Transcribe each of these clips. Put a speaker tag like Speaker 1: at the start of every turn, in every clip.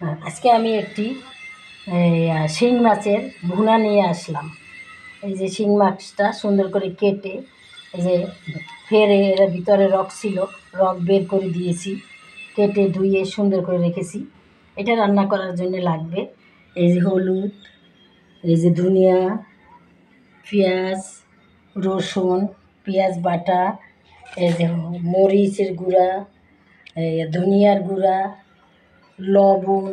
Speaker 1: আজকে আমি একটি শিং মাছের ভুনা নিয়ে আসলাম। এই যে শিং মাছটা সুন্দর করে কেটে এই যে ফেরে এর ভিতরে রক ছিল, রক বের করে দিয়েছি, কেটে ধুয়ে সুন্দর করে রেখেছি। এটা রান্না করার জন্য লাগবে এই যে হলুদ, এই যে ধনিয়া, পেঁয়াজ, রসুন, পেঁয়াজ বাটা, এই যে মরিচের গুঁড়া, ধনিয়ার গুঁড়া, লবণ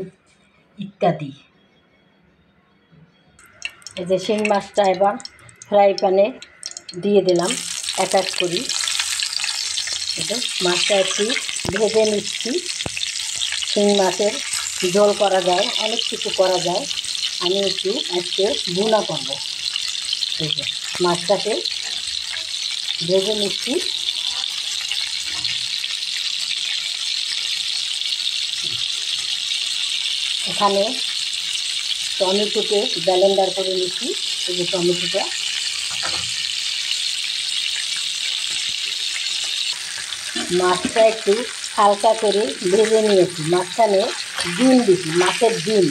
Speaker 1: ইত্যাদি। এই যে শিং মাছটা এবার ফ্রাই প্যানে দিয়ে দিলাম এক এক করে। মাছটা একটু ভেজে নিচ্ছি। শিং মাছের ঝোল করা যায়, অনেক কিছু করা যায়। আমি একটু আজকে ভুনা করব। এই যে মাছটাকে ভেজে নিচ্ছি। এখানে টমেটোকে ব্লেন্ডার করে নিচ্ছি। এই যে টমেটোটা মাছটা একটু হালকা করে ভেজে নিয়েছি। মাঝখানে ডিম দিয়েছি, মাছের ডিম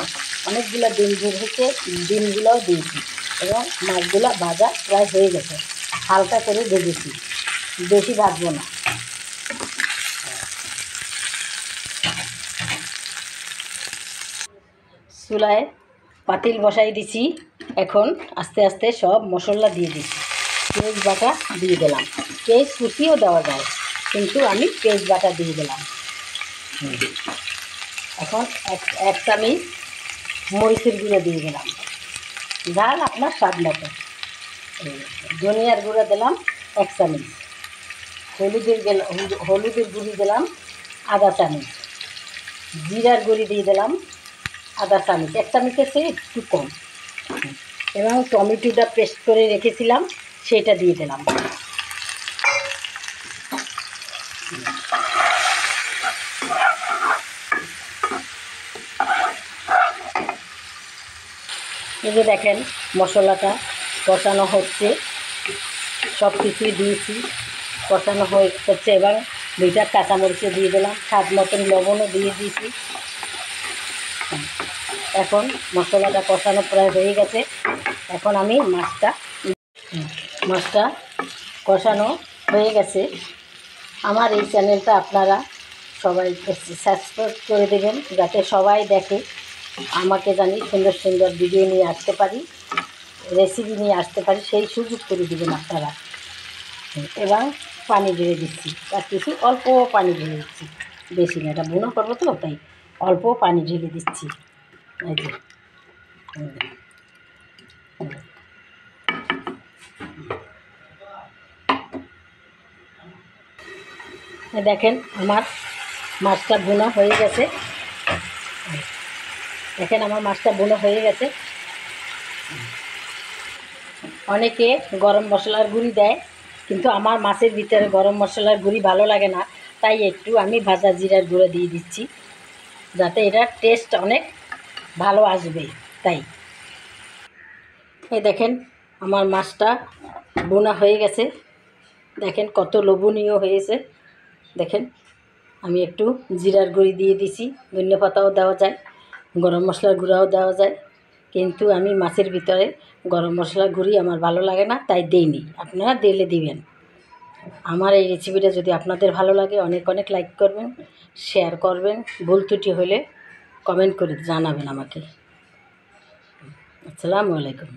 Speaker 1: অনেকগুলো ডিম বের হচ্ছে, ডিমগুলোও দিয়েছি এবং মাছগুলো ভাজা প্রায় হয়ে গেছে। হালকা করে ভেজেছি, বেশি ভাজবো না। চুলায় পাতিল বসাই দিছি। এখন আস্তে আস্তে সব মশলা দিয়ে দিচ্ছি। পেঁয়াজ বাটা দিয়ে দিলাম, পেঁয়াজ কুচিও দেওয়া যায়, কিন্তু আমি পেঁয়াজ বাটা দিয়ে দিলাম। এখন এক চামচ মরিচের গুঁড়ো দিয়ে দিলাম, ঝাল আপনার স্বাদ মতো। ধনিয়ার গুঁড়ো দিলাম এক চামচ, হলুদের গুঁড়ি দিলাম আধা চামচ, জিরার গুঁড়ি দিয়ে দিলাম আধা চামচ, এক চামচের চেয়ে একটু কম। এবং টমেটোটা পেস্ট করে রেখেছিলাম সেটা দিয়ে দিলাম। এই যে দেখেন মশলাটা কষানো হচ্ছে, সব কিছুই দিয়েছি, কষানো হচ্ছে। এবং দুইটা কাঁচামরিচও দিয়ে দিলাম, স্বাদ মতন লবণও দিয়ে দিয়েছি। এখন মশলাটা কষানো প্রায় হয়ে গেছে। এখন আমি মাছটা কষানো হয়ে গেছে। আমার এই চ্যানেলটা আপনারা সবাই সাবস্ক্রাইব করে দেবেন, যাতে সবাই দেখে, আমাকে জানি সুন্দর সুন্দর ভিডিও নিয়ে আসতে পারি, রেসিপি নিয়ে আসতে পারি, সেই সুযোগ করে দেবেন আপনারা। এবং পানি ঢেলে দিচ্ছি, আর কিছু অল্প পানি ঢেলে দিচ্ছি, বেশি না, এটা ভুনা করবো তো, তাই অল্প পানি ঢেলে দিচ্ছি। এই যে দেখেন আমার মাছটা ভুনা হয়ে গেছে। দেখেন আমার মাছটা ভুনা হয়ে গেছে। অনেকে গরম মশলার গুঁড়ি দেয়, কিন্তু আমার মাছের ভিতরে গরম মশলার গুঁড়ি ভালো লাগে না, তাই একটু আমি ভাজা জিরার গুঁড়ো দিয়ে দিচ্ছি, যাতে এটার টেস্ট অনেক ভালো আসবে। তাই এই দেখেন আমার মাছটা ভুনা হয়ে গেছে। দেখেন কত লোভনীয় হয়েছে। দেখেন আমি একটু জিরার গুঁড়ি দিয়ে দিছি, ধনিয়া পাতাও দেওয়া যায়, গরম মশলার গুঁড়াও দেওয়া যায়, কিন্তু আমি মাছের ভিতরে গরম মশলার গুঁড়ি আমার ভালো লাগে না, তাই দেইনি। আপনারা দিলে দিবেন। আমার এই রেসিপিটা যদি আপনাদের ভালো লাগে, অনেক অনেক লাইক করবেন, শেয়ার করবেন, ভুল ত্রুটি হলে কমেন্ট করে জানাবেন আমাকে। আসসালামু আলাইকুম।